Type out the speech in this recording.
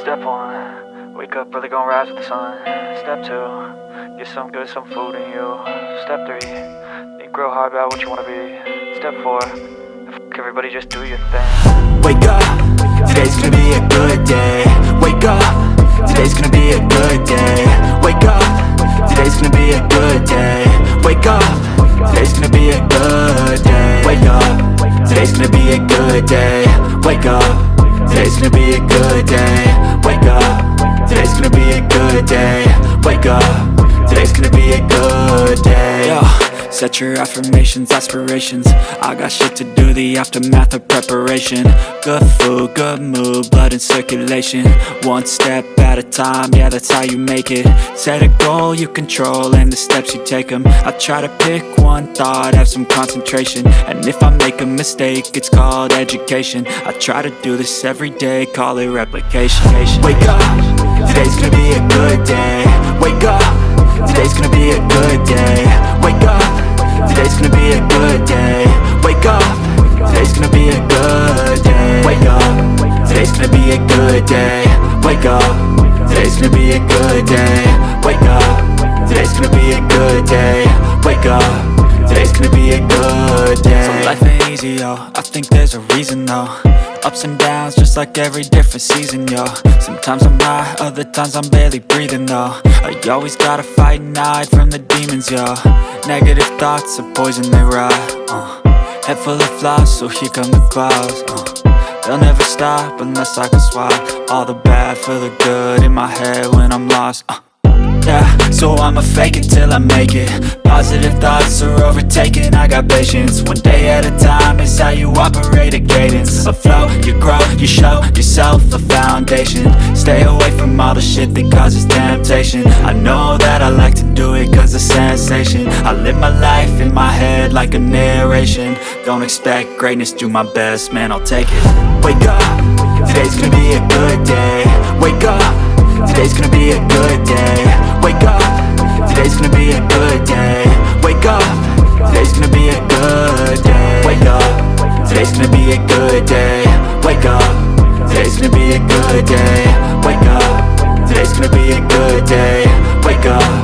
Step 1, wake up early, gonna rise with the sun. Step 2, get some good, some food in you. Step 3, think real hard about what you wanna be. Step 4, fuck everybody, just do your thing. Wake up, today's gonna be a good day. Wake up, today's gonna be a good day. Wake up, today's gonna be a good day. Wake up, today's gonna be a good day. Wake up, today's gonna be a good day. Wake up, today's gonna be a good day. Wake up, today's gonna be a good day. Wake up, today's gonna be a good day. Yo, set your affirmations, aspirations. I got shit to do, the aftermath of preparation. Good food, good mood, blood in circulation. One step at a time, yeah, that's how you make it. Set a goal you control and the steps you take them. I try to pick one thought, have some concentration. And if I make a mistake, it's called education. I try to do this every day, call it replication. Wake up, today's gonna be a good day. Wake up, today's gonna be a good day. Wake up, today's gonna be a good day. Wake up, today's gonna be a good day. Wake up, today's gonna be a good day. Wake up, today's gonna be a good day. Wake up, today's gonna be a good day. Wake up, today's gonna be a good day. So life ain't easy, yo, I think there's a reason though. Ups and downs, just like every different season, yo. Sometimes I'm high, other times I'm barely breathing, though. I always gotta fight and hide from the demons, yo. Negative thoughts are poison, they rot. Head full of flies, so here come the clouds. They'll never stop unless I can swap all the bad for the good in my head when I'm lost. Yeah, so I'ma fake it till I make it. Positive thoughts are overtaken, I got patience. One day at a time is how you operate a cadence. A flow, you grow, you show yourself a foundation. Stay away from all the shit that causes temptation. I know that I like to do it cause it's sensation. I live my life in my head like a narration. Don't expect greatness, do my best, man, I'll take it. Wake up, today's gonna be a good day. Wake up, today's gonna be a good day. Wake up, today's gonna be a good day. Wake up, today's gonna be a good day. Wake up, today's gonna be a good day. Wake up, today's gonna be a good day. Wake up, today's gonna be a good day. Wake up.